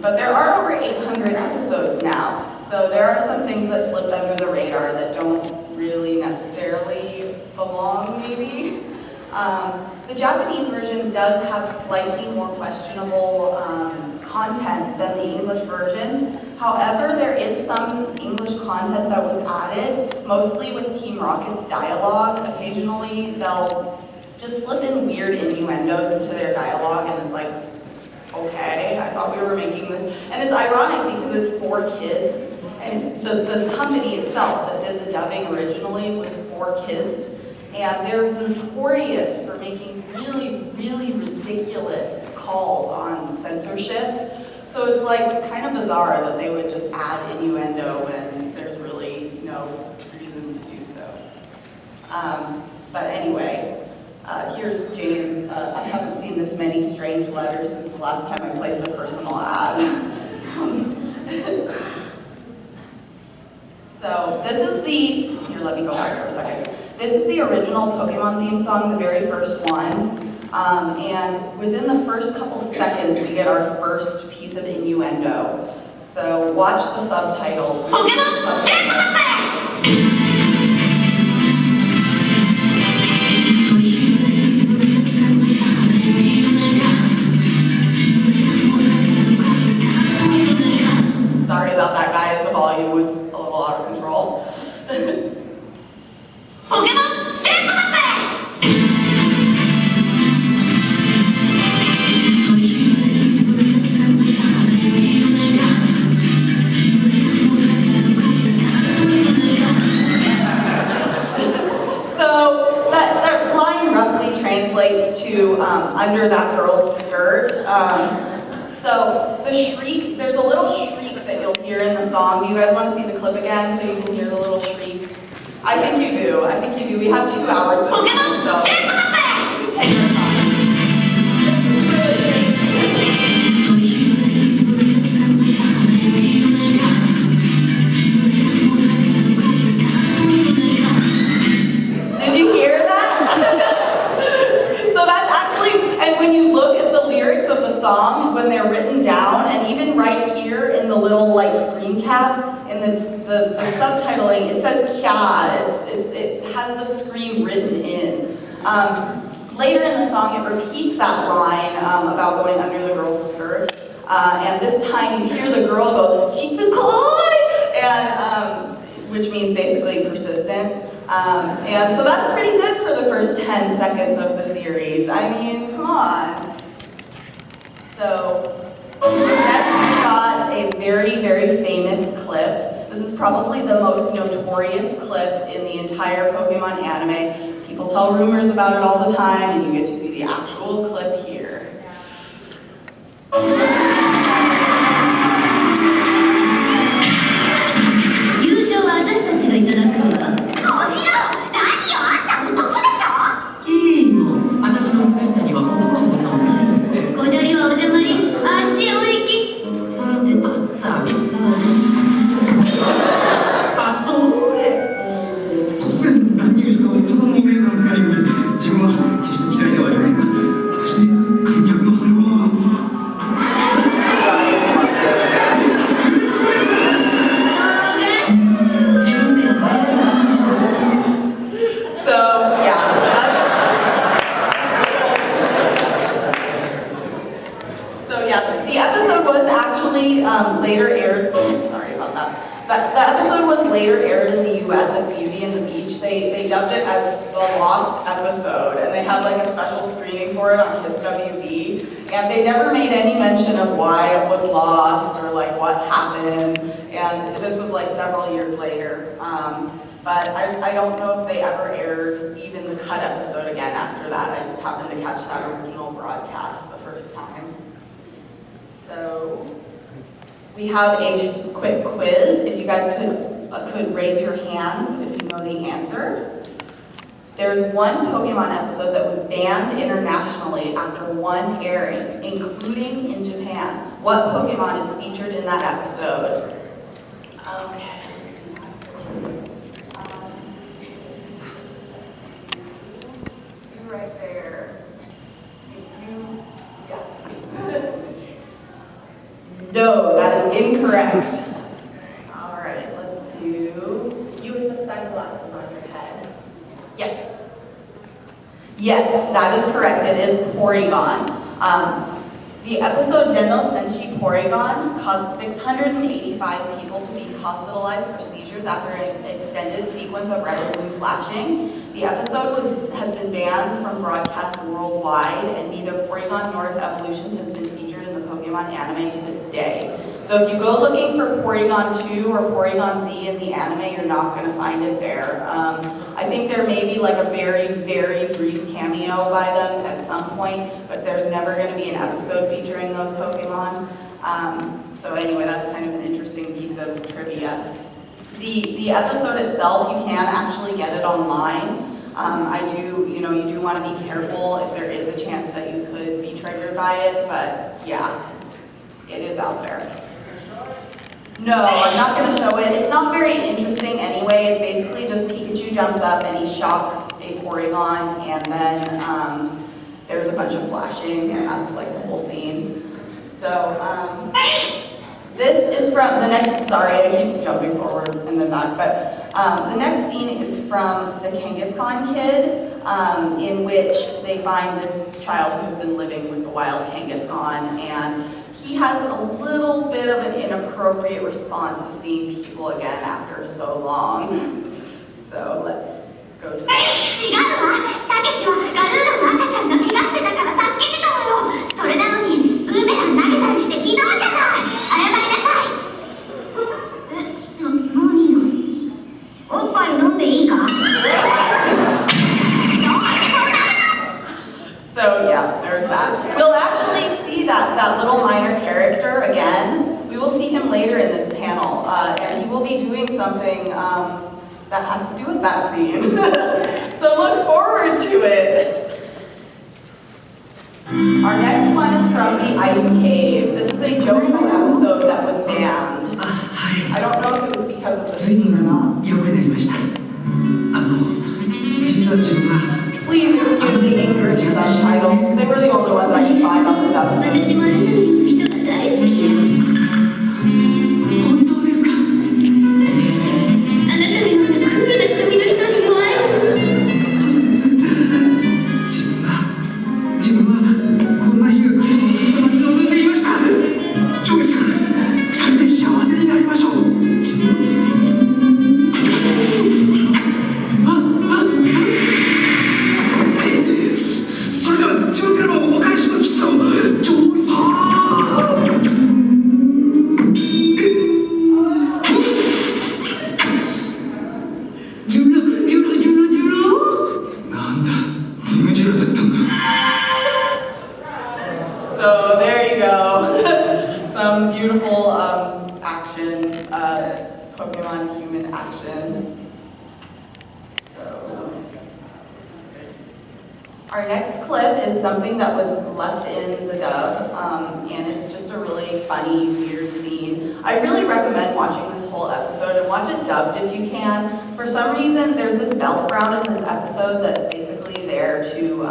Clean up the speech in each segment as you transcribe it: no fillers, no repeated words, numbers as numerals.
But there are over 800 episodes now, so there are some things that slipped under the radar that don't really necessarily belong, maybe. The Japanese version does have slightly more questionable content than the English version. However, there is some English content that was added, mostly with Team Rocket's dialogue. Occasionally, they'll just slip in weird innuendos into their dialogue, and it's like, okay, I thought we were making this. And it's ironic because it's for kids, and the company itself that did the dubbing originally was for kids. And they're notorious for making really, really ridiculous calls on censorship. So it's like kind of bizarre that they would just add innuendo when there's really no reason to do so. But anyway, here's James. I haven't seen this many strange letters since the last time I placed a personal ad. So this is the, here, let me go back for a second. This is the original Pokemon theme song, the very first one. And within the first couple seconds, we get our first piece of innuendo. So watch the subtitles. Sorry about that, guys. The volume was a little out of control. Translates to under that girl's skirt. So the shriek, there's a little shriek that you'll hear in the song. Do you guys want to see the clip again so you can hear the little shriek? I think you do. I think you do. We have 2 hours this time, so you can take your time. Did you hear that? So that's actually, and when you look at the lyrics of the song, when they're written down, and even right here in the little like screen cap, in the subtitling, it says kya. It has the scream written in. Later in the song, it repeats that line about going under the girl's skirt, and this time you hear the girl go "Shitsukoi," and which means basically persistent. And so that's pretty good for the first 10 seconds of the series. I mean, come on. So next we got a very, very famous clip. This is probably the most notorious clip in the entire Pokemon anime. People tell rumors about it all the time, and you get to see the actual clip here. 1 Pokemon episode that was banned internationally after 1 airing, including in Japan. What Pokemon is featured in that episode? Okay. You right there. You, yeah. No, that is incorrect. All right, let's do... You with the sunglasses on your head. Yes. Yes, that is correct. It is Porygon. The episode Denno Senshi Porygon caused 685 people to be hospitalized for seizures after an extended sequence of red and blue flashing. The episode has been banned from broadcast worldwide, and neither Porygon nor its evolutions has been featured in the Pokemon anime to this day. So if you go looking for Porygon 2 or Porygon Z in the anime, you're not going to find it there. I think there may be like a very, very brief cameo by them at some point, but there's never going to be an episode featuring those Pokemon. So anyway, that's kind of an interesting piece of trivia. The episode itself, you can actually get it online. You do want to be careful if there is a chance that you could be triggered by it, but yeah, it is out there. No, I'm not going to show it. It's not very interesting anyway. It's basically just Pikachu jumps up and he shocks a Porygon, and then there's a bunch of flashing, and that's like the whole scene. So this is from the next, sorry, I keep jumping forward and then back, but the next scene is from the Kangaskhan kid, in which they find this child who's been living with the wild Kangaskhan, and he has a little bit of an inappropriate response to seeing people again after so long. So let's go to So yeah, there's that. We'll actually see that little minor character again. We will see him later in this panel, and he will be doing something that has to do with that scene. So look forward to it. Our next one is from the Ice Cave. This is a JoJo episode that was banned. I don't know if it was because of the scene or not. Please excuse the English subtitles. They were the only ones I could find on this episode. So there you go. Some beautiful action, Pokemon human action. Our next clip is something that was left in the dub, and it's just a really funny, weird scene. I really recommend watching this whole episode and watch it dubbed if you can. For some reason, there's this Bellsprout in this episode that's basically there to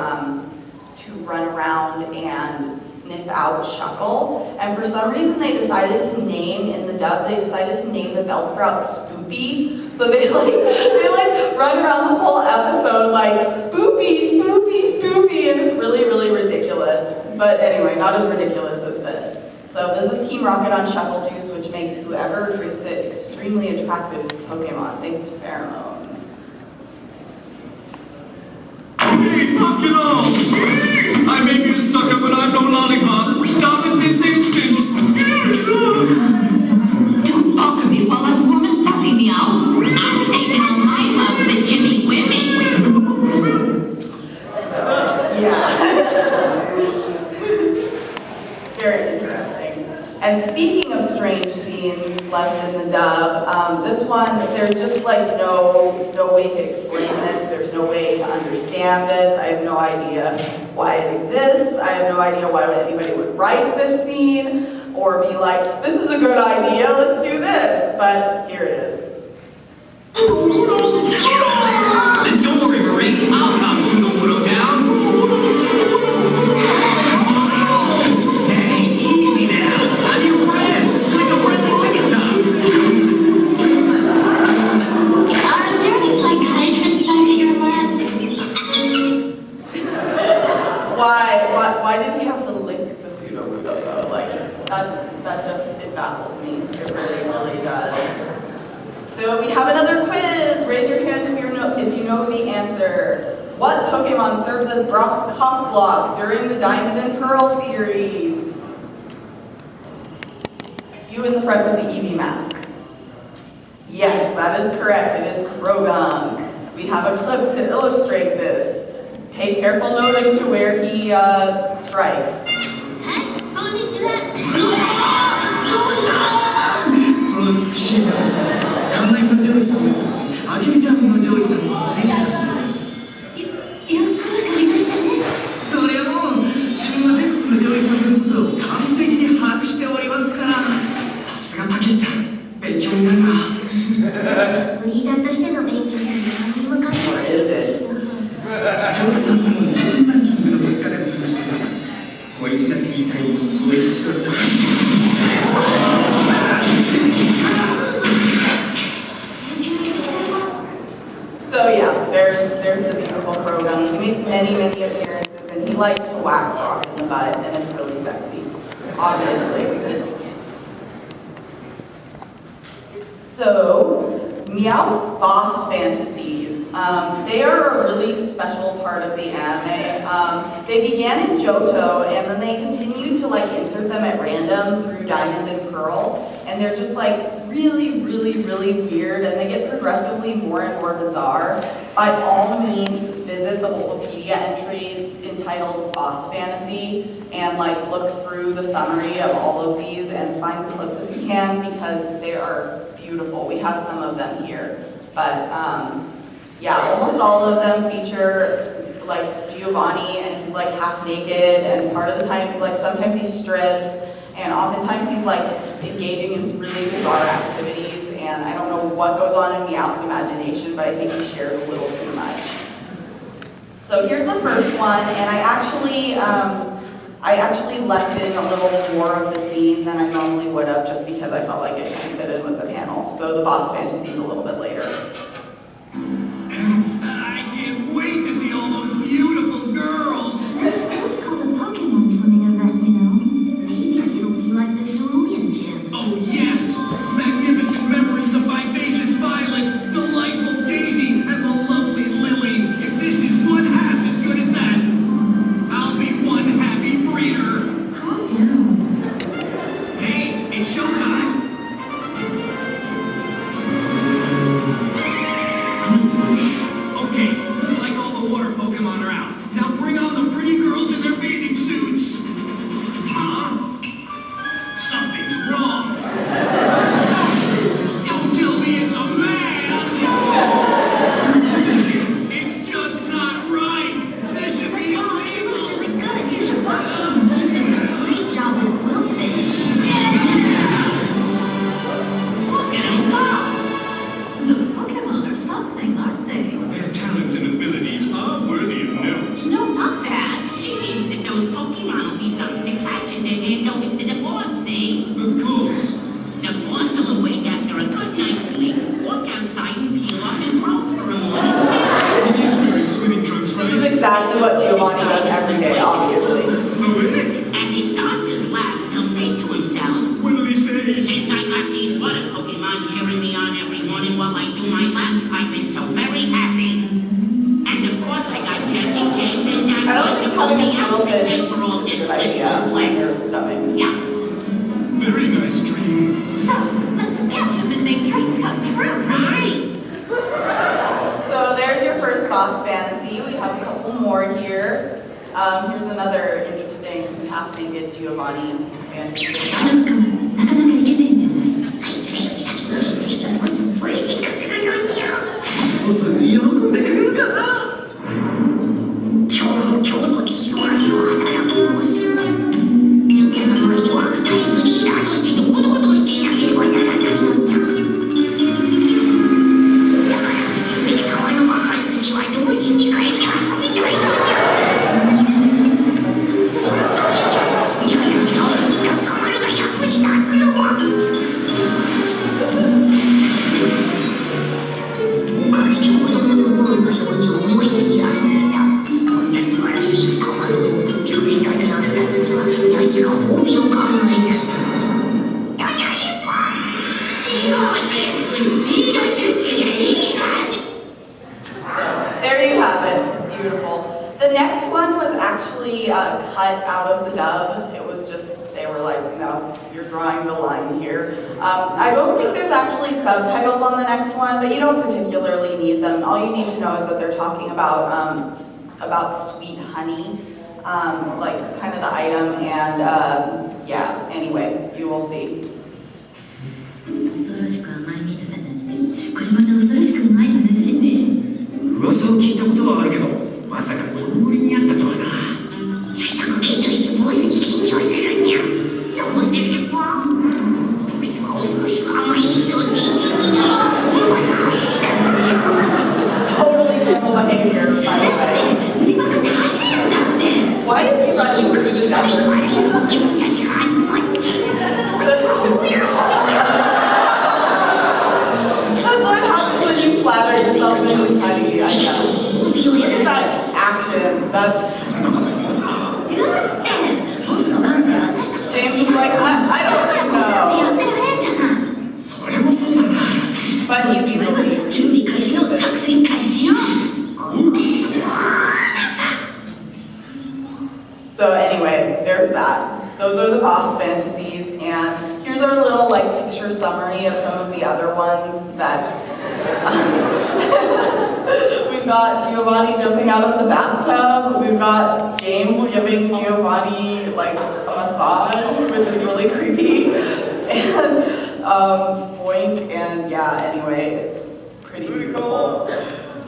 run around and sniff out Shuckle. And for some reason, they decided to name, in the dub, they decided to name the Bellsprout Spoopy. So they run around the whole episode like, Spoopy, Spoopy, Spoopy, and it's really, really ridiculous. But anyway, not as ridiculous as this. So this is Team Rocket on Shuckle Juice, which makes whoever drinks it extremely attractive Pokemon, thanks to pheromones. Hey, knock it off! I may be a sucker, but I'm no lollipop. Stop it this instant! Don't bother me while I'm warm and fuzzy, meow. I'm taking all my love to Jimmy Wimmy. Yeah. Very interesting. And speaking of strange scenes left in the dub, this one, there's just like no way to explain this. There's no way to understand this. I have no idea why it exists. I have no idea why anybody would write this scene or be like, this is a good idea, let's do this. But here it is. Don't worry, Marie. I'll knock Fudo down. Hey, easy now. I'm your friend. it baffles me. It really, really does. So we have another quiz. Raise your hand if you know the answer. What Pokemon serves as Brock's cock block during the Diamond and Pearl series? You in the front with the Eevee mask. Yes, that is correct. It is Krogunk. We have a clip to illustrate this. Pay careful notice to where he strikes. Or is it? So yeah, there's the beautiful Krogunk. He makes many appearances, and he likes to whack Brock in the butt, and it's really sexy, obviously. So, Meowth's boss fantasies. They are a really special part of the anime. They began in Johto, and then they continued to insert them at random through Diamond and Pearl, and they're just really weird, and they get progressively more and more bizarre. By all means, visit the Wikipedia entry entitled Boss Fantasy, and look through the summary of all of these and find the clips if you can, because they are beautiful. We have some of them here, but yeah, almost all of them feature Giovanni, and he's half naked, and part of the time sometimes he's stripped, and oftentimes he's engaging in really bizarre activities, and I don't know what goes on in Meowth's imagination, but I think he shares a little too much. So here's the first one, and I actually left in a little more of the scene than I normally would have, just because I felt like it kind of fit in with the panel. So the boss fantasy is a little bit later. I can't wait to see all those beautiful girls. It's called a Pokemon swimming event, you know. Maybe it'll be like the Cerulean Gym. Oh yes! Magnificent memories of vivacious Violet, delightful Daisy, and the lovely Lily. If this is one half as good as that, I'll be one happy breeder. Calm down. Hey, it's showtime. Okay, looks like all the water Pokemon are out. Now bring on the pretty girls in their bathing suits. Huh? Something's wrong. Don't tell me it's a man. It's just not right. This should be illegal. Good, you should watch them. Great job with little fish. Look at him go! Those Pokemon are something, aren't they? Their talents and abilities are worthy of note. No, not that. She means that those Pokemon will be something to catch and then hand over to the boss, see? Of course. The boss will awake after a good night's sleep, walk outside and peel off his robe for a morning. He is wearing swimming trunks, This right? is exactly what Giovanni does every day, obviously. Oh, really? As he starts his lap, he'll say to himself, What will he say? since I got these water Pokemon cheering me on every morning while I do my lap, I've been so very happy. And of course I got Jesse, James, and Dan I don't to think pull having a me out and fish pay for all is this a good idea on your stomach. Yeah. Very nice dream. So, let's catch him and make dreams come true, right? So there's your first boss fantasy. We have a couple more here. Here's another interesting half-naked Giovanni fantasy. なかなかいけないんじゃない？プレゼントするのによ。ボス、喜んでくれるかな？今日の気象足を働きます。人間の人は大切にリーダーとして堂々としていなければならないのじゃ。だから、全て川のマッハ室には同時に帰って遊びたいのじゃ。その時に、いやいや、カマルが役に立つのは。仮に子供の頃のように思い出に遊んだ。こんな素晴らしいカマルを救いたてられた次は何か褒美を考えたい。actually cut out of the dub. It was just, they were like, no, you're drawing the line here. I don't think there's actually subtitles on the next one, but you don't particularly need them. All you need to know is that they're talking about sweet honey, like kind of the item, and yeah, anyway, you will see. 恐ろしく甘い蜜だなんて、これまた恐ろしくうまい話ね。噂を聞いたことはあるけど、まさかこの森にあったとはな。最初の研究してもうすぐ勉強するにゃ。そうすれば、ボスは恐ろしく甘い蜜を22年まだ走ったのにゃ。Totally normal behavior, by the way. 今から走るんだって。Why is he running through the desert? That's what happens when you flatter yourself into tiny idea. Look at that action. James was like, I don't know. But he's easily. 準備開始よ、作戦開始よ。 So anyway, there's that. Those are the boss fantasies, and here's our little like picture summary of some of the other ones that we've got Giovanni jumping out of the bathtub. We've got James giving Giovanni like a massage, which is really creepy, and Spoink, and yeah, anyway, it's pretty beautiful.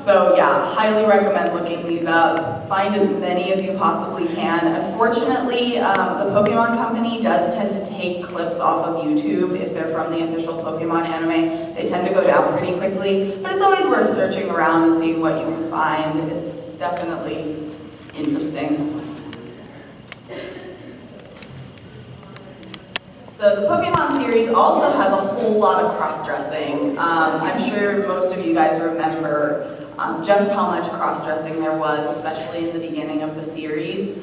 So yeah, highly recommend looking these up. Find as many as you possibly can. Unfortunately, the Pokemon Company does tend to take clips off of YouTube if they're from the official Pokemon anime. They tend to go down pretty quickly, but it's always worth searching around and seeing what you can find. It's definitely interesting. So the Pokemon series also has a whole lot of cross-dressing. I'm sure most of you guys remember just how much cross-dressing there was, especially in the beginning of the series.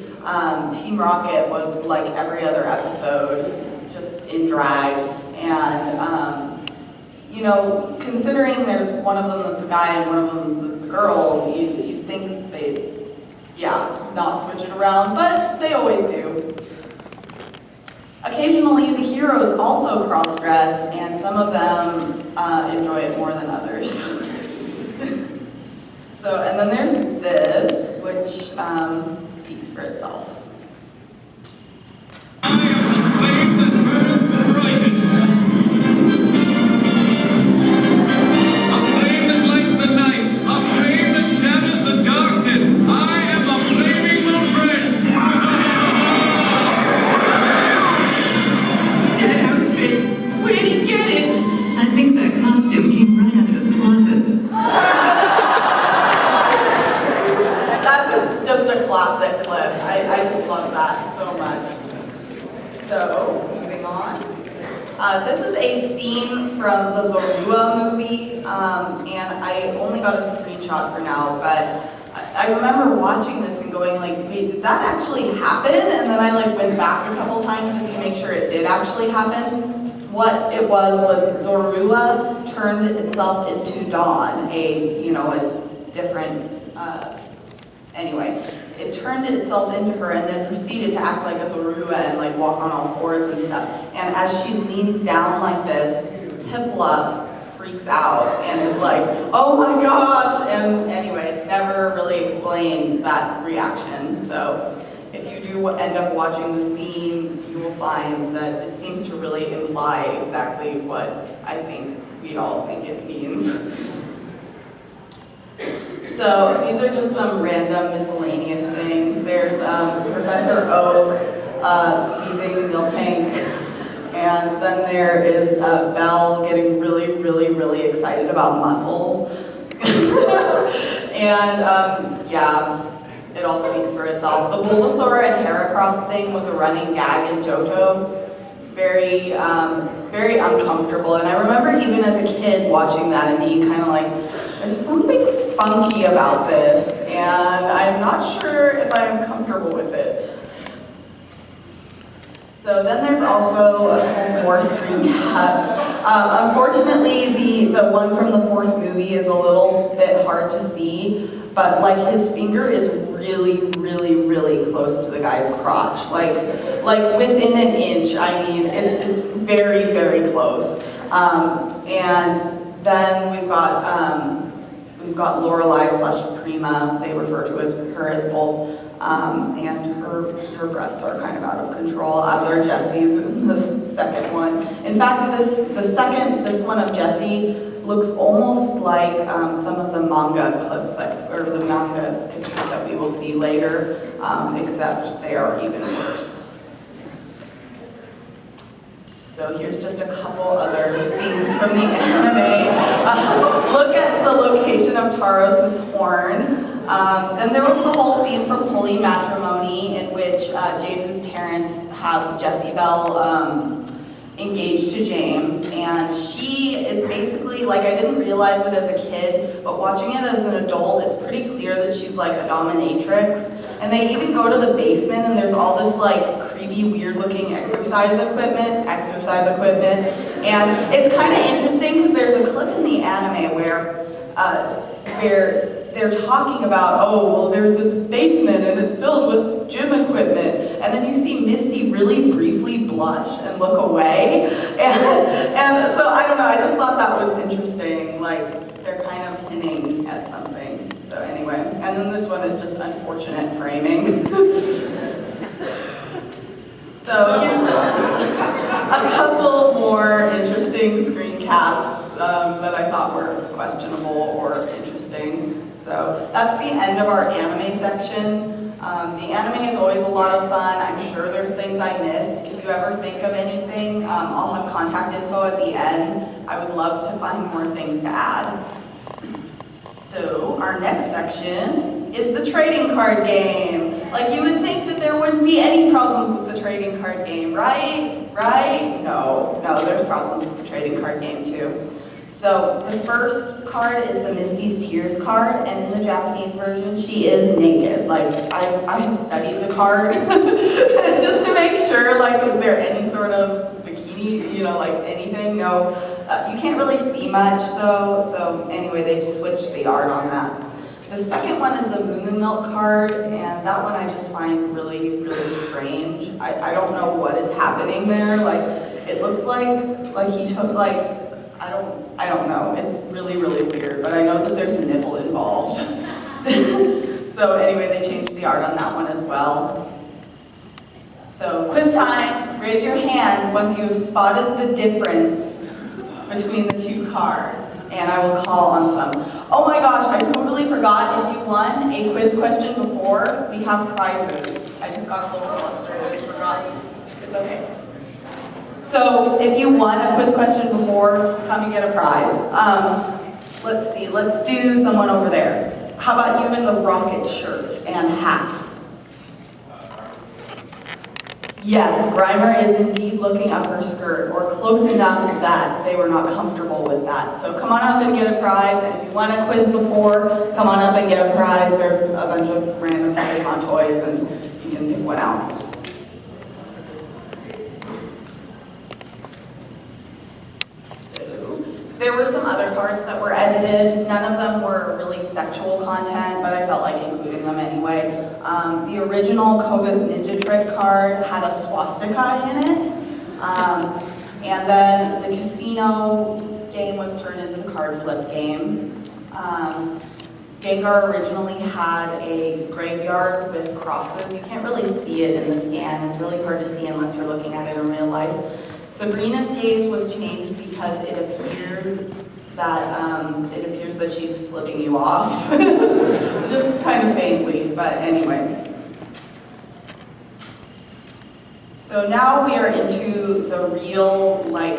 Team Rocket was like every other episode, just in drag. And, you know, considering there's one of them that's a guy and one of them that's a girl, you'd think they'd, yeah, not switch it around, but they always do. Occasionally, the heroes also cross-dress, and some of them enjoy it more than others. So, and then there's this, which speaks for itself. I am the flame that burns brightest. A flame that lights the night. A flame that shatters the darkness. I am a flaming friend. That outfit, where did he get it? I think that costume came right out of his closet. That's just a classic clip. I just love that so much. So, moving on. This is a scene from the Zorua movie, and I only got a screenshot for now, but I remember watching this and going like, wait, did that actually happen? And then I like went back a couple times just to make sure it did actually happen. What it was Zorua turned itself into Dawn, a different, anyway, it turned itself into her and then proceeded to act like a Zorua and like walk on all fours and stuff. And as she leans down like this, Piplup freaks out and is like, oh my gosh! And anyway, it's never really explained that reaction. So if you do end up watching the scene, you will find that it seems to really imply exactly what I think we all think it means. So these are just some random miscellaneous things. There's Professor Oak squeezing the milk tank, and then there is Belle getting really, really, really excited about mussels. And yeah, it all speaks for itself. The Bulbasaur and Heracross thing was a running gag in JoJo. Very, very uncomfortable. And I remember even as a kid watching that and being kind of like, there's something funky about this, and I'm not sure if I'm comfortable with it. So then there's also a couple more screen caps. Unfortunately, the one from the fourth movie is a little bit hard to see, but like his finger is really, really, really close to the guy's crotch. Like within an inch. I mean, it's very, very close. And then we've got Lorelei/Prima. They refer to her as both. And her breasts are kind of out of control, as are Jessie's in the second one. In fact, this one of Jessie looks almost like some of the manga clips or the manga pictures that we will see later, except they are even worse. So here's just a couple other scenes from the anime. Look at the location of Taros' horn. Then there was the whole scene from Holy Matrimony in which James's parents have Jessie Bell engaged to James, and she is basically, like, I didn't realize it as a kid, but watching it as an adult, it's pretty clear that she's like a dominatrix. And they even go to the basement, and there's all this like creepy, weird-looking exercise equipment, and it's kind of interesting because there's a clip in the anime where they're talking about, oh, well, there's this basement and it's filled with gym equipment, and then you see Misty really briefly blush and look away, and so I don't know, I just thought that was interesting, like they're kind of hinting at something. So anyway, and then this one is just unfortunate framing. So here's just a couple more interesting screencasts that I thought were questionable or interesting. So that's the end of our anime section. The anime is always a lot of fun. I'm sure there's things I missed. If you ever think of anything, I'll have contact info at the end. I would love to find more things to add. So our next section is the trading card game. Like, you would think that there wouldn't be any problems with the trading card game, right? Right? No, there's problems with the trading card game too. So the first card is the Misty's Tears card, and in the Japanese version, she is naked. Like, I have studied the card just to make sure, like, is there any sort of bikini, you know, like anything? No, you can't really see much though, so anyway, they switched the art on that. The second one is the Moo Milk card, and that one I just find really, really strange. I don't know what is happening there. Like, it looks like he took, like, I don't know. It's really, really weird, but I know that there's a nipple involved. So anyway, they changed the art on that one as well. So quiz time. Raise your hand once you've spotted the difference between the two cards, and I will call on some. Oh my gosh, I totally forgot. If you won a quiz question before, we have prizes. I just got a little flustered. I forgot. It's okay. So if you won a quiz question before, come and get a prize. Let's see, let's do someone over there. How about you in the rocket shirt and hat? Yes, Grimer is indeed looking up her skirt, or close enough that they were not comfortable with that. So come on up and get a prize, and if you won a quiz before, come on up and get a prize. There's a bunch of random Pokemon toys, and you can pick one out. There were some other cards that were edited. None of them were really sexual content, but I felt like including them anyway. The original Koga's Ninja Trick card had a swastika in it. And then the casino game was turned into the card flip game. Gengar originally had a graveyard with crosses. You can't really see it in the scan. It's really hard to see unless you're looking at it in real life. Sabrina's gaze was changed because it appears that she's flipping you off, just kind of faintly, but anyway. So now we are into the real, like,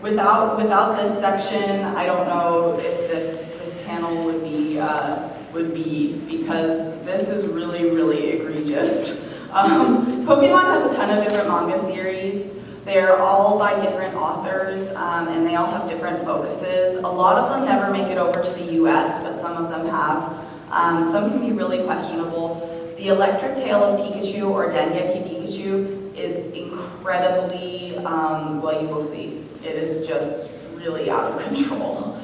without this section, I don't know if this panel would be because this is really, really egregious. Pokemon has a ton of different manga series. They're all by different authors, and they all have different focuses. A lot of them never make it over to the US, but some of them have. Some can be really questionable. The Electric Tale of Pikachu, or Dengeki Pikachu, is incredible. incredibly, well, you will see. It is just really out of control.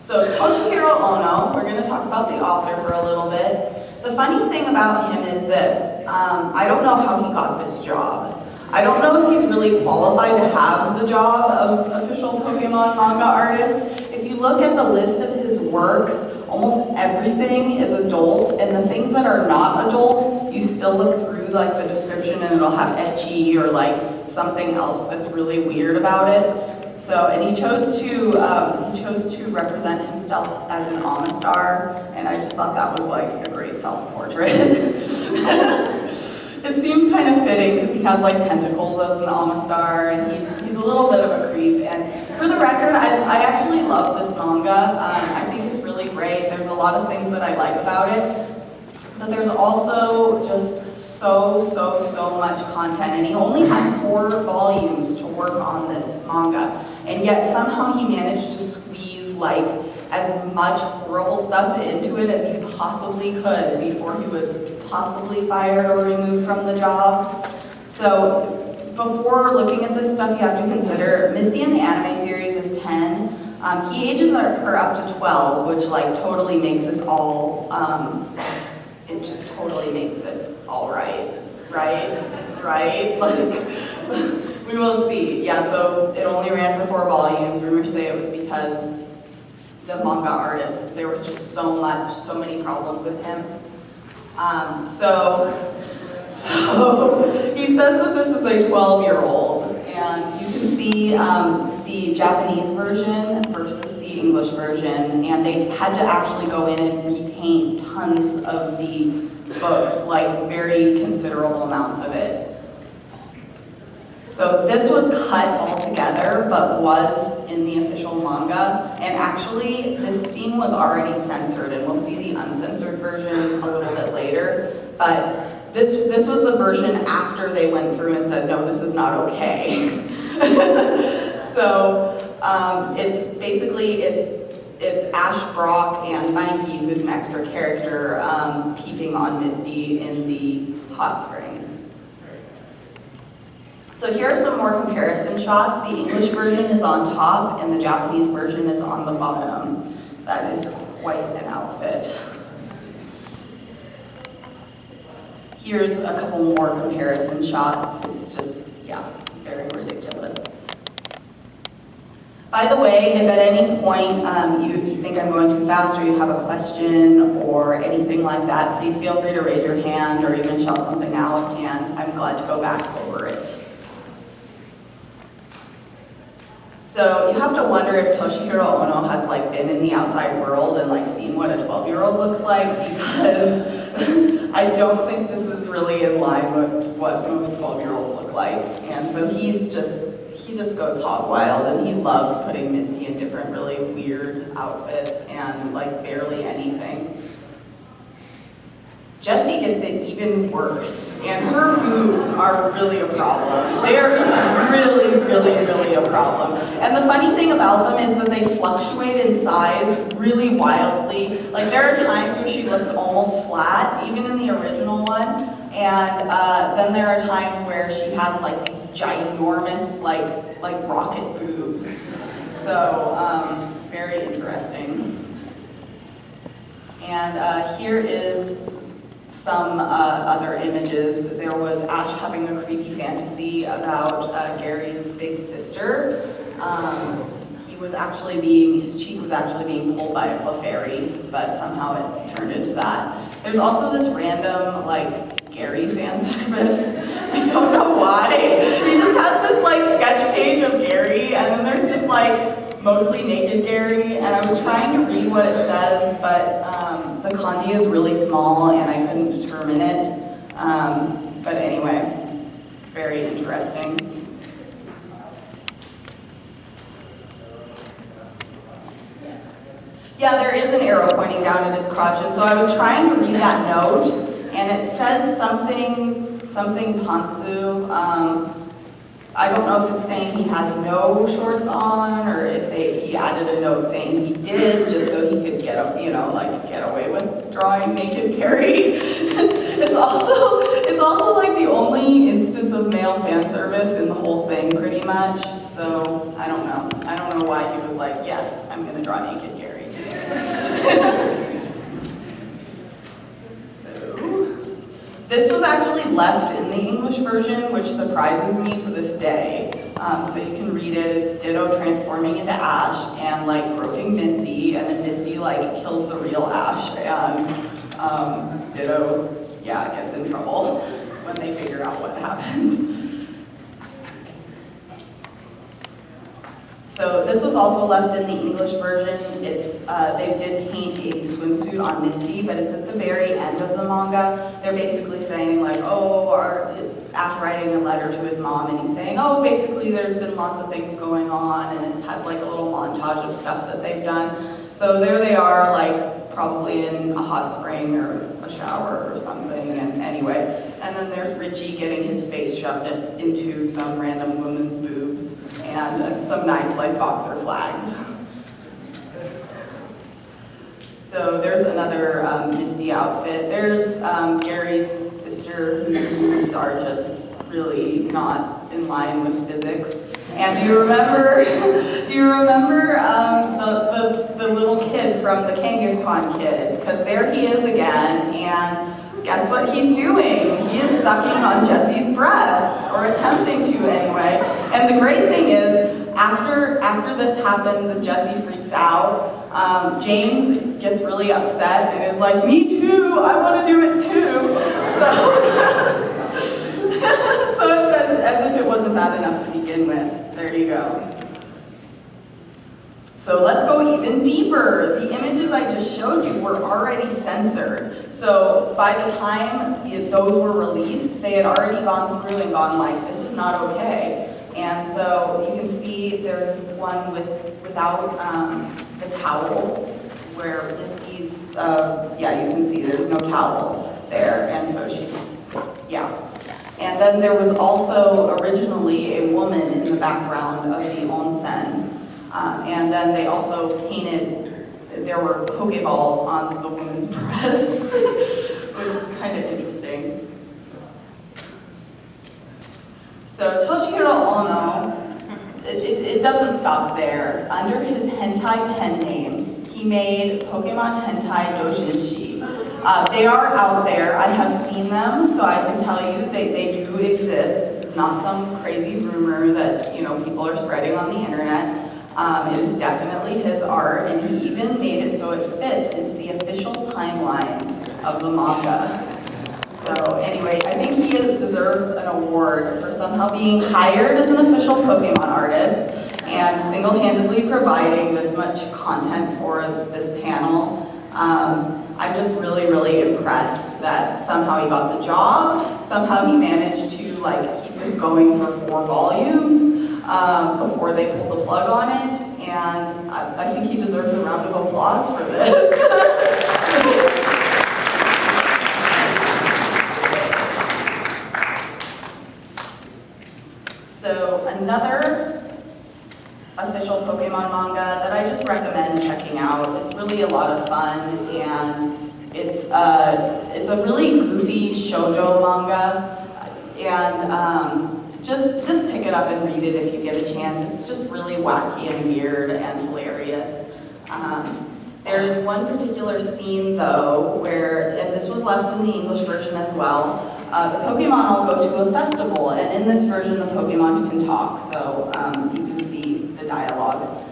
So Toshihiro Ono, we're going to talk about the author for a little bit. The funny thing about him is this, I don't know how he got this job. I don't know if he's really qualified to have the job of official Pokemon manga artist. If you look at the list of his works, almost everything is adult, and the things that are not adult, you still look through like the description and it'll have ecchi or like something else that's really weird about it. So, and he chose to represent himself as an Amistar, and I just thought that was like a great self-portrait. It seemed kind of fitting because he has like tentacles as an Amistar, and he's a little bit of a creep. And for the record, I actually love this manga. I think it's really great. There's a lot of things that I like about it, but there's also just so much content, and he only had 4 volumes to work on this manga, and yet somehow he managed to squeeze like as much horrible stuff into it as he possibly could before he was possibly fired or removed from the job. So before looking at this stuff, you have to consider Misty in the anime series is 10. He ages her up to 12, which like totally makes this all it just totally makes this all right? Like, we will see. Yeah, so it only ran for 4 volumes. Rumors say it was because the manga artist, there was just so many problems with him. So he says that this is a 12-year-old, and you can see the Japanese version versus the English version, and they had to actually go in and repaint tons of the books, like very considerable amounts of it. So this was cut altogether, but was in the official manga, and actually this scene was already censored, and we'll see the uncensored version a little bit later, but this was the version after they went through and said, no, this is not okay. So it's basically, it's Ash, Brock, and Nike, who's an extra character, peeping on Misty in the hot springs. So here are some more comparison shots. The English version is on top, and the Japanese version is on the bottom. That is quite an outfit. Here's a couple more comparison shots. It's just, yeah, very ridiculous. By the way, if at any point you think I'm going too fast or you have a question or anything like that, please feel free to raise your hand or even shout something out, and I'm glad to go back over it. So you have to wonder if Toshihiro Ono has like been in the outside world and like seen what a 12-year-old looks like, because I don't think this is really in line with what most 12-year-olds look like. And so he just goes hog wild, and he loves putting Misty in different really weird outfits and like barely anything. Jessie gets it even worse, and her boobs are really a problem. They are really a problem. And the funny thing about them is that they fluctuate in size really wildly. Like there are times where she looks almost flat, even in the original one, and then there are times where she has like these ginormous, like rocket boobs. So very interesting. And here is some other images. There was Ash having a creepy fantasy about Gary's big sister. His cheek was actually being pulled by a Clefairy, but somehow it turned into that. There's also this random, like, Gary fan service. I don't know why. He just has this, like, sketch page of Gary, and then there's just, like, mostly naked Gary, and I was trying to read what it says, but the kanji is really small, and I couldn't determine it. But anyway, very interesting. Yeah, there is an arrow pointing down at his crotch, and so I was trying to read that note, and it says something Pantsu. I don't know if it's saying he has no shorts on, or if he added a note saying he did, just so he could get away with drawing naked Carrie. It's also like the only instance of male fan service in the whole thing, pretty much. So I don't know. I don't know why he was like, yes, I'm going to draw naked Carrie today. This was actually left in the English version, which surprises me to this day. So you can read it. It's Ditto transforming into Ash and like groping Misty, and then Misty like kills the real Ash, and Ditto, gets in trouble when they figure out what happened. So this was also left in the English version. They did paint a swimsuit on Misty, but it's at the very end of the manga. They're basically saying like, it's Ash writing a letter to his mom, and he's saying, basically there's been lots of things going on, and it has like a little montage of stuff that they've done. So there they are, like probably in a hot spring or a shower or something, and anyway. And then there's Richie getting his face shoved into some random woman's boobs, and some nice like boxer flags. So there's another Misty outfit. There's Gary's sister, whose boobs are just really not in line with physics. And do you remember the little kid from the Kangaskhan Kid? Because there he is again, and guess what he's doing? He is sucking on Jesse's breast, or attempting to anyway. And the great thing is, after this happens and Jesse freaks out, James gets really upset and is like, me too, I want to do it too. So it's as if it wasn't bad enough to begin with. There you go. So let's go even deeper. The images I just showed you were already censored. So by the time those were released, they had already gone through and gone like, this is not okay. And so you can see there's one without the towel, where Misty's, you can see there's no towel there, and so she's, And then there was also originally a woman in the background of the onsen, and then they also painted, there were Pokeballs on the woman's breast, which is kind of interesting. So Toshihiro Ono, it doesn't stop there. Under his hentai pen name, he made Pokemon Hentai Doshinshi. They are out there. I have seen them, so I can tell you they do exist. This is not some crazy rumor that people are spreading on the internet. It is definitely his art, and he even made it so it fits into the official timeline of the manga. So anyway, I think he deserves an award for somehow being hired as an official Pokemon artist and single-handedly providing this much content for this panel. I'm just really, really impressed that somehow he got the job, somehow he managed to keep this going for 4 volumes before they pulled the plug on it, and I think he deserves a round of applause for this. So another official Pokemon manga that I just recommend checking out. It's really a lot of fun, and it's a really goofy shoujo manga, and just pick it up and read it if you get a chance. It's just really wacky and weird and hilarious. There's one particular scene though where, and this was left in the English version as well, the Pokemon all go to a festival, and in this version the Pokemon can talk, so you can see the dialogue.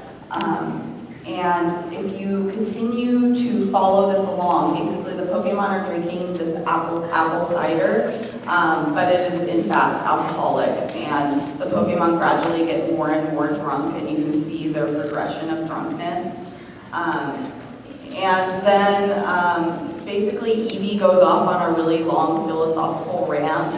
And if you continue to follow this along, basically the Pokemon are drinking this apple cider, but it is in fact alcoholic, and the Pokemon gradually get more and more drunk, and you can see their progression of drunkenness. And then basically Eevee goes off on a really long philosophical rant.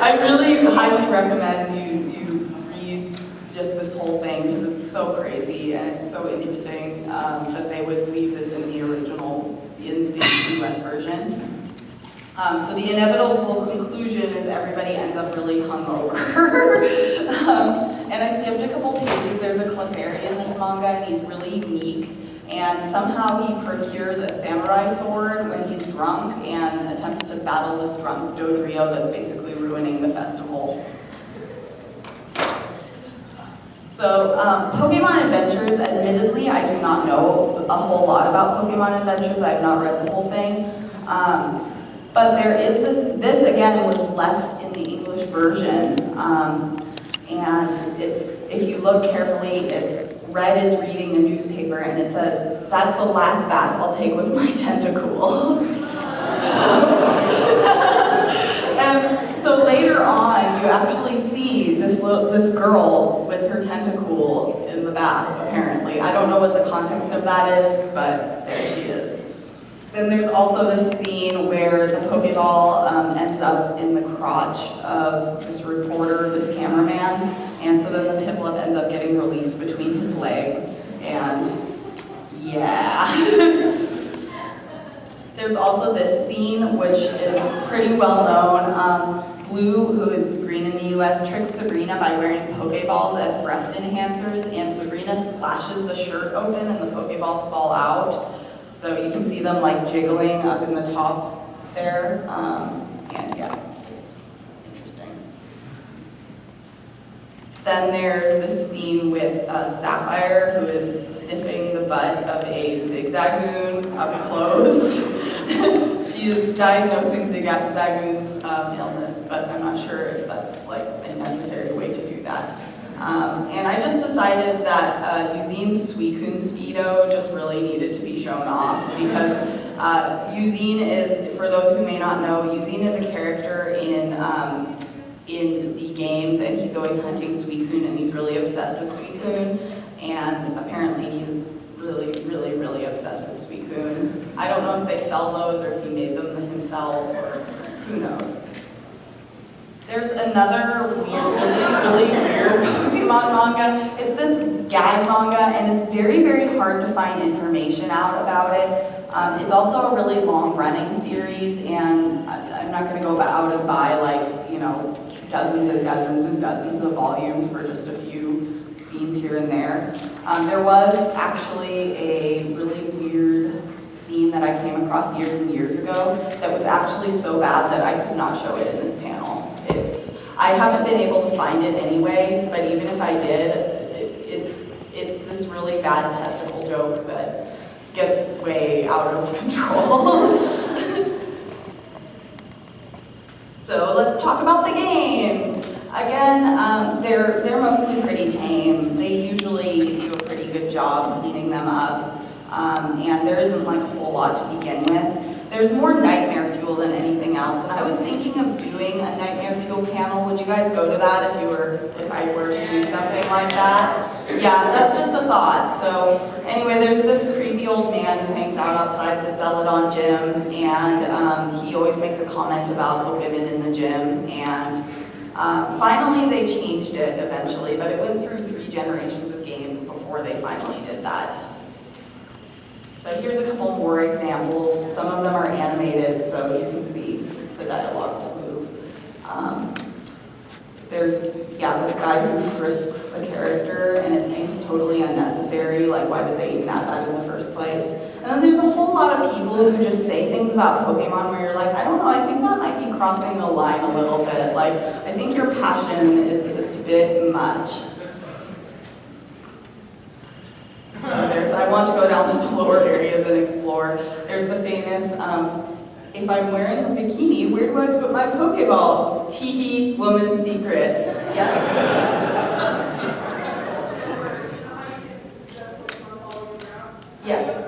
I really highly recommend you read just this whole thing, because it's so crazy and it's so interesting that they would leave this in the original, in the US version. So the inevitable conclusion is everybody ends up really hungover. And I skipped a couple pages. There's a Clefairy in this manga, and he's really unique. And somehow he procures a samurai sword when he's drunk and attempts to battle this drunk Dodrio that's basically ruining the festival. So, Pokemon Adventures, admittedly, I do not know a whole lot about Pokemon Adventures. I have not read the whole thing. But there is this again was left in the English version. And if you look carefully, Red is reading a newspaper and it says, "That's the last bath I'll take with my Tentacool." And so later on, you actually see this girl with her Tentacool in the bath, apparently. I don't know what the context of that is, but there she is. Then there's also this scene where the Pokeball ends up in the crotch of this reporter, this cameraman, and so then the Piplup ends up getting released between his legs, and yeah. There's also this scene, which is pretty well known. Blue, who is green in the US, tricks Sabrina by wearing Pokeballs as breast enhancers, and Sabrina slashes the shirt open and the Pokeballs fall out. So you can see them like jiggling up in the top there, and yeah, it's interesting. Then there's this scene with Sapphire, who is sniffing the butt of a Zigzagoon up close. She is diagnosing Zigzagoon's illness, but I'm not sure if that's like a necessary way to do that. And I just decided that Yuzine's Suicune Speedo just really needed to be shown off, because Yuzine is, for those who may not know, Yuzine is a character in the games, and he's always hunting Suicune, and he's really obsessed with Suicune, and apparently he's really obsessed with Suicune. I don't know if they sell those or if he made them himself, or who knows. There's another really weird Pokemon manga. It's this gag manga, and it's very hard to find information out about it. It's also a really long-running series, and I'm not going to go out and buy, like, you know, dozens and dozens and dozens of volumes for just a few scenes here and there. There was actually a really weird scene that I came across years and years ago that was actually so bad that I could not show it in this panel. I haven't been able to find it anyway, but even if I did, it's this really bad testicle joke that gets way out of control. So let's talk about the games. Again, they're mostly pretty tame. They usually do a pretty good job cleaning them up, and there isn't like a whole lot to begin with. There's more Nightmare Fuel than anything else, and I was thinking of doing a Nightmare Fuel panel. Would you guys go to that if I were to do something like that? Yeah, that's just a thought. So anyway, there's this creepy old man who hangs out outside the Celadon gym, and he always makes a comment about the women in the gym, and finally they changed it eventually, but it went through 3 generations of games before they finally did that. So here's a couple more examples. Some of them are animated, so you can see the dialogue will move. There's, this guy who frisks a character, and it seems totally unnecessary, like why did they even add that in the first place? And then there's a whole lot of people who just say things about Pokemon where you're like, I don't know, I think that might be crossing the line a little bit. Like, I think your passion is a bit much. So I want to go down to the lower areas and explore. There's the famous, if I'm wearing a bikini, where do I put my Pokeballs? Hee hee, woman's secret. Yes? Yes.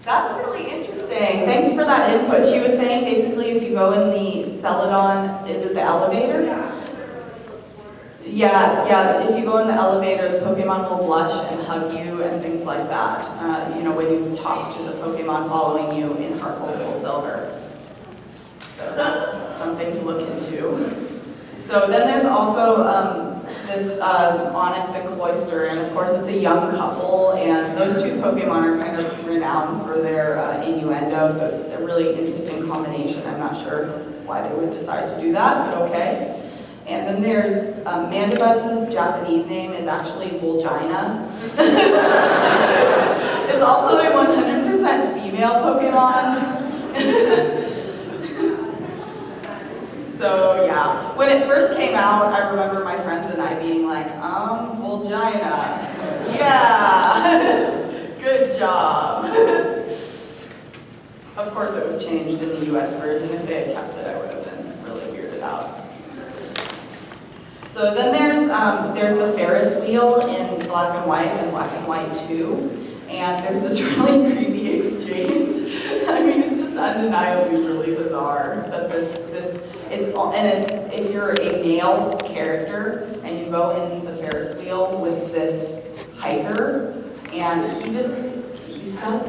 That's really interesting. Thanks for that input. She was saying basically if you go in the Celadon, is it the elevator? Yeah, if you go in the elevator, the Pokemon will blush and hug you and things like that. You know, when you talk to the Pokemon following you in Heart Gold, Soul Silver. So that's something to look into. So then there's also this Onyx and Cloyster, and of course it's a young couple, and those two Pokemon are kind of renowned for their innuendo, so it's a really interesting combination. I'm not sure why they would decide to do that, but okay. And then there's Mandibuz's Japanese name is actually Volgina. It's also a 100% female Pokemon. So yeah, when it first came out, I remember my friends and I being like, Volgina. Yeah, good job. Of course it was changed in the US version. If they had kept it, I would have been really weirded out. So then there's the Ferris wheel in Black and White 2, and there's this really creepy exchange. I mean, it's just undeniably really bizarre that if you're a male character and you go in the Ferris wheel with this hiker, and he says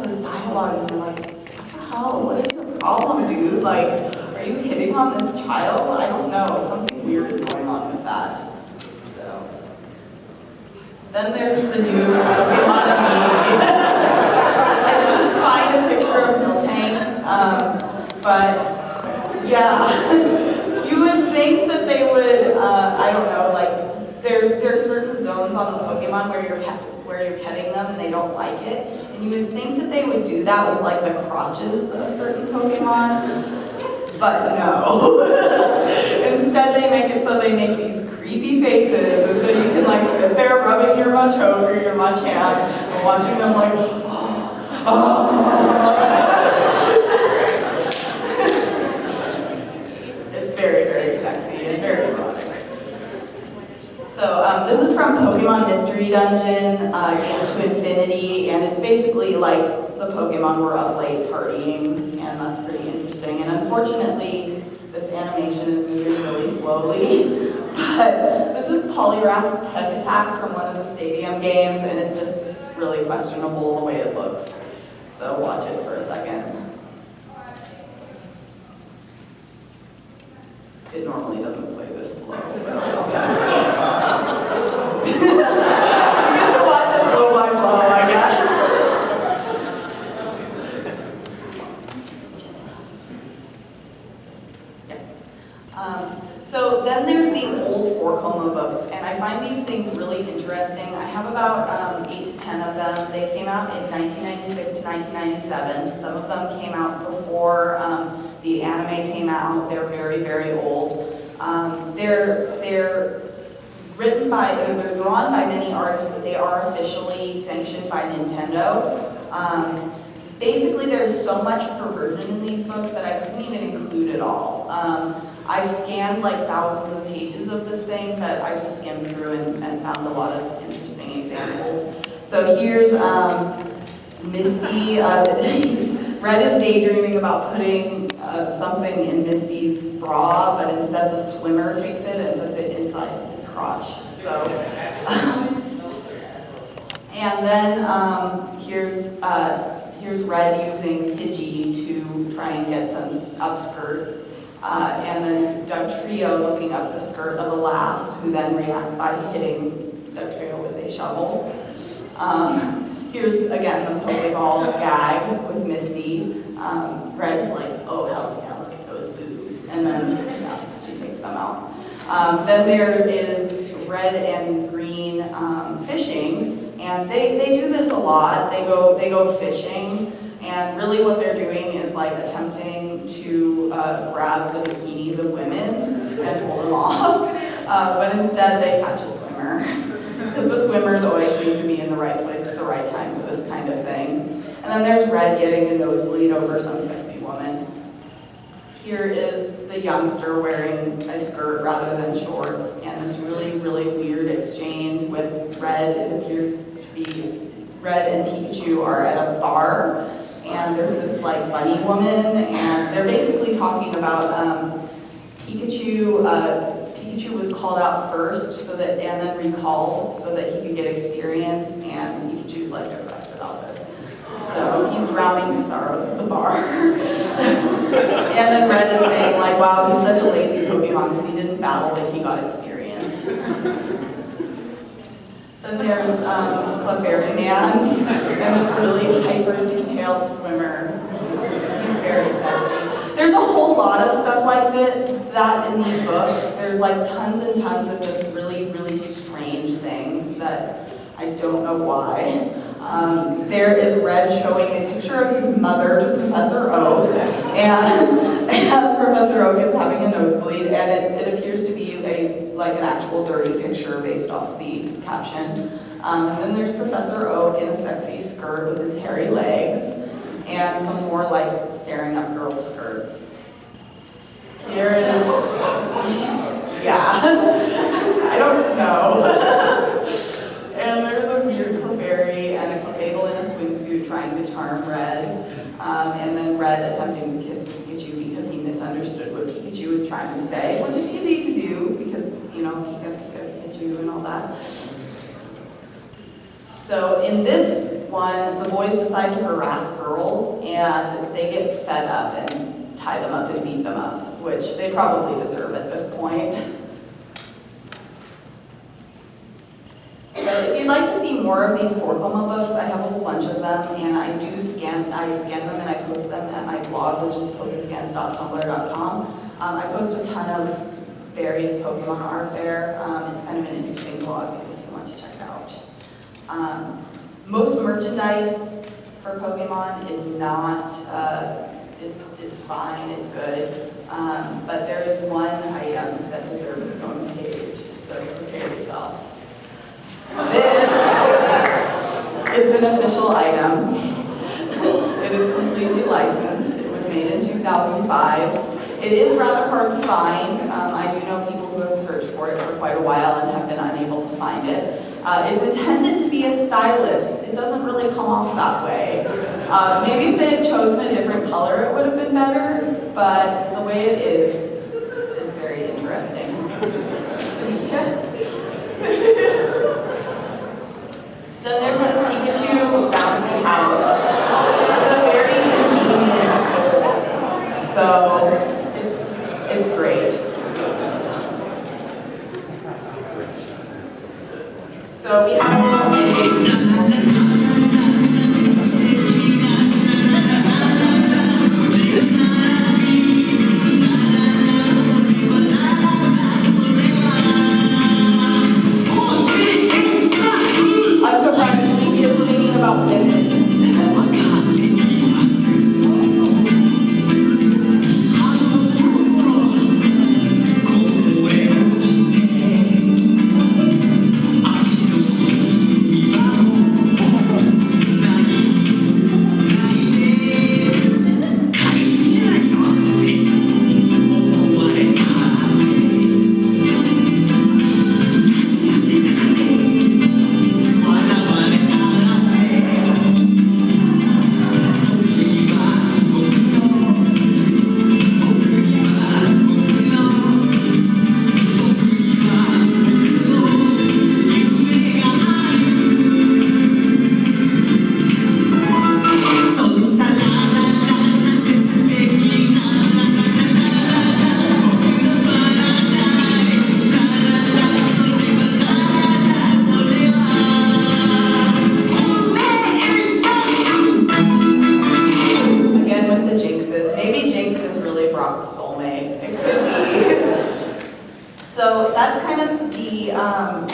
this dialogue, and you're like, what the hell? What is your problem, dude? Like, are you hitting on this child? I don't know. Something weird is going on with that. So then there's the new Pokemon movie. I couldn't find a picture of Miltank, but yeah. You would think that they would, I don't know, like, there's certain zones on the Pokemon where you're petting them and they don't like it, and you would think that they would do that with, like, the crotches of certain Pokemon, but no. Instead, they make it so they make these creepy faces, and so you can, like, sit there rubbing your Machoke or your Machamp and watching them, like, very, very sexy and very erotic. So this is from Pokemon Mystery Dungeon, Games to Infinity, and it's basically like the Pokemon were up late partying, and that's pretty interesting. And unfortunately, this animation is moving really slowly, but this is Poliwrath's Peck Attack from one of the Stadium games, and it's just really questionable the way it looks. So watch it for a second. It normally doesn't play this slow, but you get to watch it blow by blow, I guess. Yes. So then there's these old 4-Coma books, and I find these things really interesting. I have about 8 to 10 of them. They came out in 1996 to 1997. Some of them came out before the anime came out. They're very, very old. They're written by, they're drawn by many artists, but they are officially sanctioned by Nintendo. Basically, there's so much perversion in these books that I couldn't even include it all. I've scanned like thousands of pages of this thing, but I just skimmed through and found a lot of interesting examples. So here's Misty. Red is daydreaming about putting something in Misty's bra, but instead the swimmer takes it and puts it inside his crotch. So, and then here's Red using Pidgey to try and get some upskirt, and then Dugtrio looking up the skirt of Alas, who then reacts by hitting Dugtrio with a shovel. Here's, again, the Pokeball gag with Misty. Red is like, oh, hell yeah, look at those boobs. And then, yeah, she takes them out. Then there is Red and Green fishing, and they do this a lot. They go fishing, and really what they're doing is like attempting to grab the bikinis of women and pull them off. But instead, they catch a swimmer. Because the swimmers always seem to be in the right place at the right time for this kind of thing. And then there's Red getting a nosebleed over some sexy woman. Here is the youngster wearing a skirt rather than shorts, and this really, really weird exchange with Red. It appears to be Red and Pikachu are at a bar, and there's this like bunny woman, and they're basically talking about Pikachu. Pikachu was called out first, and then recalled so that he could get experience, and Pikachu's like depressed about this. So he's drowning his sorrows at the bar. And then Red is saying like, wow, he's such a lazy Pokemon because he didn't battle, but he got experience. Then there's Clefairy Man, and this really hyper-detailed swimmer. He's very sexy. There's a whole lot of stuff like that in these books. There's like tons and tons of just really, really strange things that I don't know why. There is Red showing a picture of his mother to Professor Oak, and Professor Oak is having a nosebleed, and it appears to be like an actual dirty picture based off the caption. And then there's Professor Oak in a sexy skirt with his hairy legs, and some more like staring up girls' skirts. Here it is. Yeah. I don't know. And there's a weird Clefairy and a Clefable in a swimsuit trying to charm Red. And then Red attempting to kiss Pikachu because he misunderstood what Pikachu was trying to say, which is easy to do because, you know, Pikachu and all that. So in this one, the boys decide to harass girls, and they get fed up and tie them up and beat them up, which they probably deserve at this point. So if you'd like to see more of these 4-Coma books, I have a whole bunch of them, and I scan them and I post them at my blog, which is Poké-Scandalous.tumblr.com. I post a ton of various Pokemon art there. It's kind of an interesting blog if you want to check it out. Most merchandise for Pokemon is not, it's fine, it's good, but there is one item that deserves its own page, so prepare yourself. This is an official item. It is completely licensed. It was made in 2005. It is rather hard to find. I do know people who have searched for it for quite a while and have been unable to find it. It's intended to be a stylus. It doesn't really come off that way. Maybe if they had chosen a different color, it would have been better, but the way it is very interesting. Then there's this Pikachu bouncy house. It's a very convenient tool. So it's great. So we have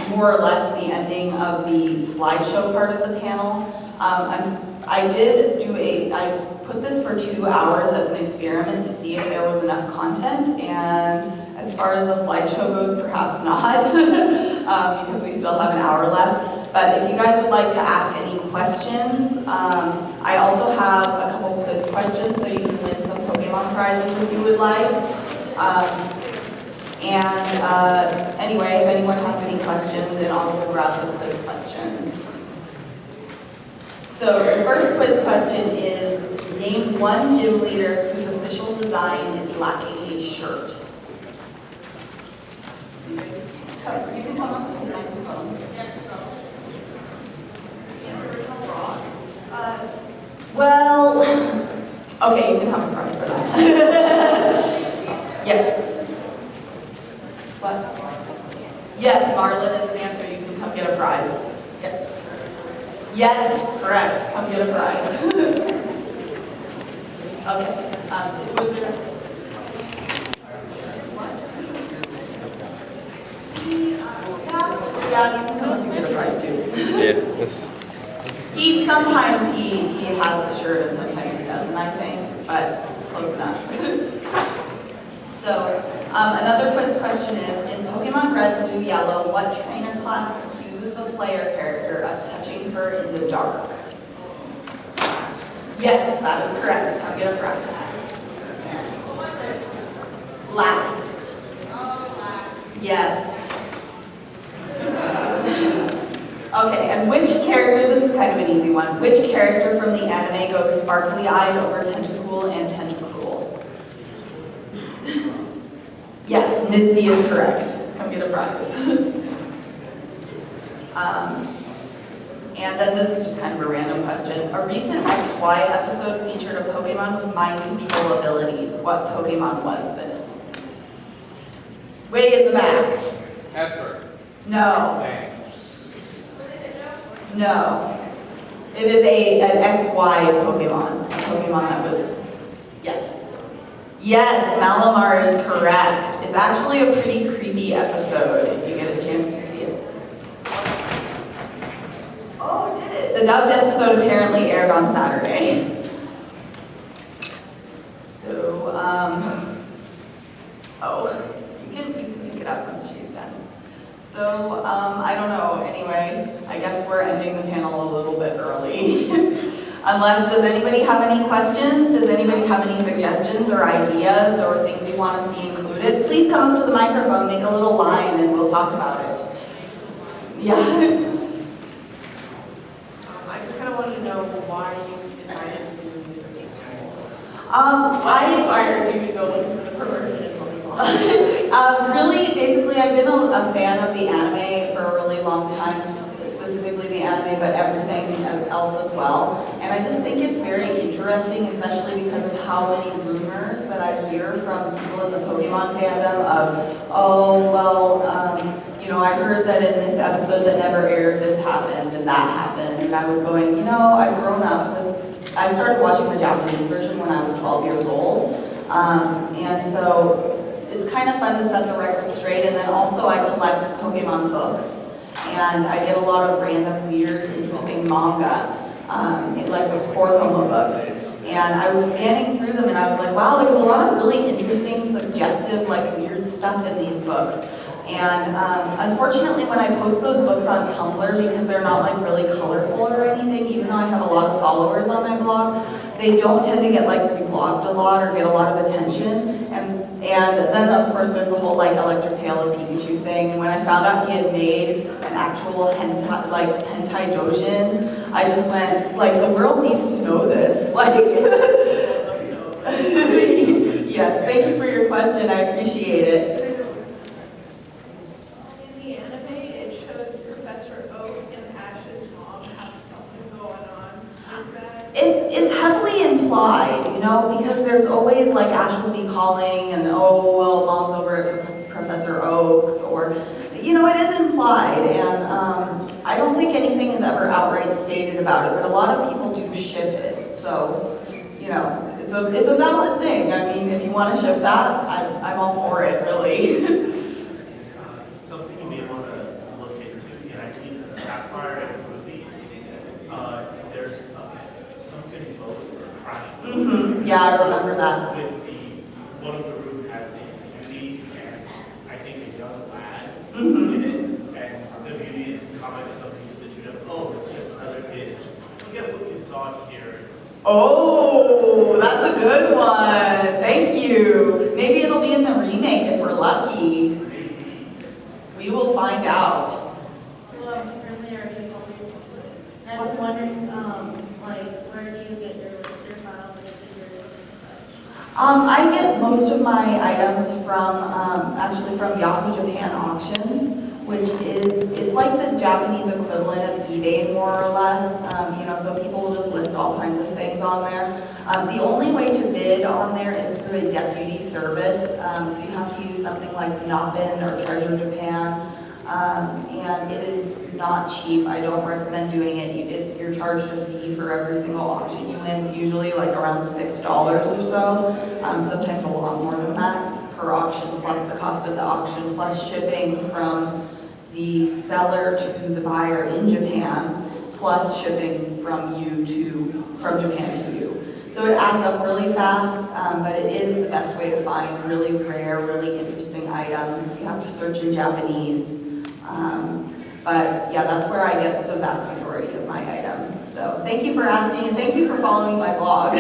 more or less the ending of the slideshow part of the panel. I put this for 2 hours as an experiment to see if there was enough content, and as far as the slideshow goes, perhaps not, because we still have an hour left. But if you guys would like to ask any questions, I also have a couple quiz questions, so you can win some Pokemon prizes if you would like. Anyway, if anyone has any questions, then I'll go grab the quiz questions. So the first quiz question is, name one gym leader whose official design is lacking a shirt. You can come up to the microphone. Well, okay, you can have a prize for that. Yes. What? Yes, Marlon is the answer. You can come get a prize. Yes, correct. Come get a prize. Okay. Was there... Yeah, you can come and get a prize too. Yeah. Sometimes he has the shirt and sometimes he doesn't, I think, but close enough. So, another quiz question is, in Pokemon Red, Blue, Yellow, what trainer class accuses the player character of touching her in the dark? Yes, that is correct. Come get a prize. Last. Yes. Okay, and which character, this is kind of an easy one, which character from the anime goes sparkly-eyed over Tentacool and Tentacruel? Yes, Misty is correct. Come get a prize. And then this is just kind of a random question. A recent XY episode featured a Pokemon with mind control abilities. What Pokemon was this? Way in the back. Esper. No. No. It is an XY Pokemon. A Pokemon that was, yes. Yes, Malamar is correct. It's actually a pretty creepy episode if you get a chance to see it. Oh, did it? The dubbed episode apparently aired on Saturday. So, you can pick it up once she's done. So, I don't know. Anyway, I guess we're ending the panel a little bit early. Unless, does anybody have any questions? Does anybody have any suggestions or ideas or things you want to see included? Please come up to the microphone, make a little line, and we'll talk about it. Yeah. I just kind of wanted to know why you decided to do this. Why inspired you to go looking for the perversion in Pokemon? Really, basically, I've been a fan of the anime for a really long time, specifically the anime, but everything else as well. And I just think it's very interesting, especially because of how many rumors that I hear from people in the Pokemon fandom of, I heard that in this episode that never aired, this happened and that happened. And I was going, I've grown up with, I started watching the Japanese version when I was 12 years old. And so it's kind of fun to set the record straight. And then also I collect Pokemon books. And I get a lot of random, weird, interesting manga, like those 4 Homo books. And I was scanning through them and I was like, wow, there's a lot of really interesting, suggestive, weird stuff in these books. And unfortunately, when I post those books on Tumblr, because they're not really colorful or anything, even though I have a lot of followers on my blog, they don't tend to get reblogged a lot or get a lot of attention. And then of course there's the whole Electric Tail of Pikachu thing. And when I found out he had made an actual hentai dojin, I just went the world needs to know this. Yes, thank you for your question. I appreciate it. It's heavily implied, because there's always Ash will be calling and mom's over at Professor Oak's, or it is implied, and I don't think anything is ever outright stated about it, but a lot of people do ship it, so it's a valid thing. I mean, if you want to ship that, I'm all for it, really. Something you may want to look into, and I think this is Sapphire as a movie. There's something boat or crash boat. Mm-hmm. Yeah, I remember that. With one of the room has a beauty and I think a young lad in it, and the beauty's comment is something to the tune of, it's just another bitch. Forget what you saw here. Oh, that's a good one. Thank you. Maybe it'll be in the remake if we're lucky. We will find out. I was wondering, where do you get your files and figures and such? I get most of my items from Yahoo Japan Auctions, which it's like the Japanese equivalent of eBay, more or less. So people will just list all kinds of things on there. The only way to bid on there is through a deputy service. So you have to use something like Noppin or Treasure Japan. And it is not cheap. I don't recommend doing it. You're charged a fee for every single auction you win. It's usually like around $6 or so, sometimes a lot more than that per auction, plus the cost of the auction, plus shipping from the seller to the buyer in Japan, plus shipping from Japan to you. So it adds up really fast, but it is the best way to find really rare, really interesting items. You have to search in Japanese. But yeah, that's where I get the vast majority of my items. So thank you for asking, and thank you for following my blog.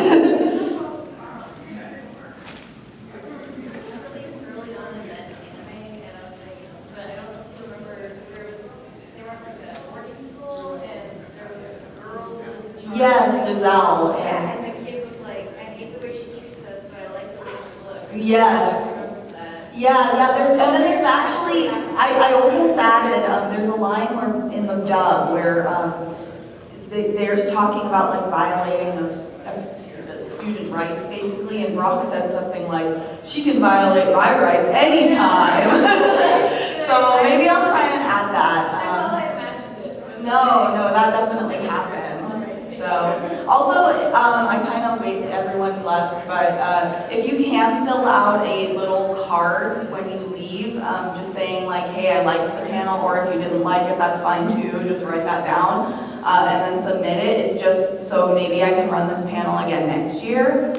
Yes, Giselle. Yeah, and the kid was like, I hate the way she treats us, but I like the way she looks. Yes. I remember that. And then there's actually, I almost added, there's a line where in the dub where there's talking about like violating the student rights basically, and Brock says something like, she can violate my rights anytime. So maybe I'll try and add that. I thought I imagined it. No, that definitely happened. So, also, I kind of wait till everyone's left, but if you can fill out a little card when you leave, just saying like, hey, I liked the panel, or if you didn't like it, that's fine too, just write that down, and then submit it. It's just so maybe I can run this panel again next year.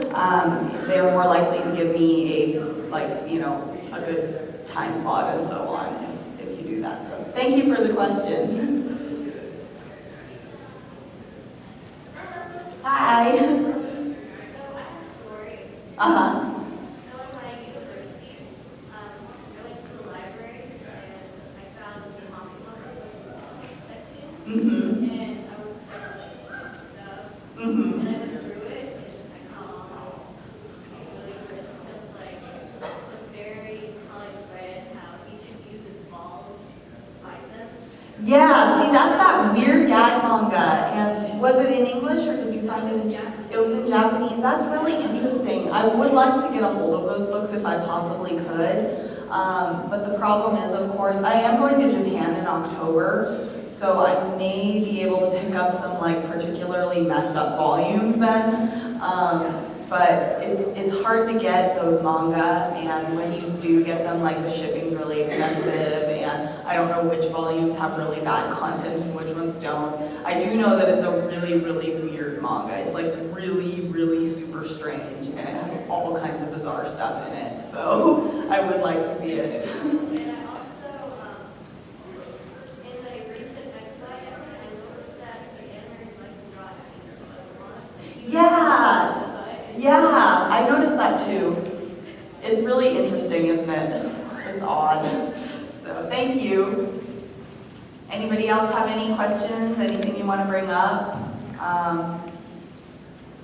They're more likely to give me a good time slot and so on if you do that. So, thank you for the question. Hi. So I have a story. Uh-huh. So in my university, I went to the library and I found the comic book section. Mm-hmm. And I was searching stuff. Mm-hmm. And I went through it and I found really good stuff like the fairy colored red, how he should use his balls to fight them. Yeah, see, that's that weird gag manga. And was it in English or did you find it in Japanese? It was in Japanese. That's really interesting. I would like to get a hold of those books if I possibly could. But the problem is, of course, I am going to Japan in October, so I may be able to pick up some like particularly messed up volumes then. But it's hard to get those manga, and when you do get them, like the shipping's really expensive, and I don't know which volumes have really bad content and which ones don't. I do know that it's a really, really weird manga. It's like really, really super strange, and it has all kinds of bizarre stuff in it. So I would like to see it. And I also, in the recent next slide, I noticed that the animators like to draw action a lot. Yeah, I noticed that too. It's really interesting, isn't it? It's odd. So thank you. Anybody else have any questions? Anything you want to bring up?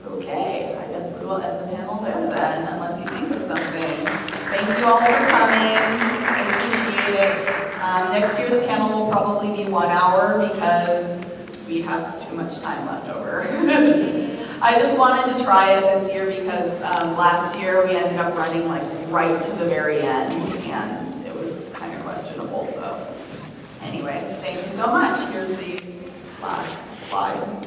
Okay, I guess we will end the panel there then, unless you think of something. Thank you all for coming. I appreciate it. Next year the panel will probably be 1 hour because we have too much time left over. I just wanted to try it this year because last year we ended up running like right to the very end, and it was kind of questionable. So anyway, thank you so much. Here's the last slide.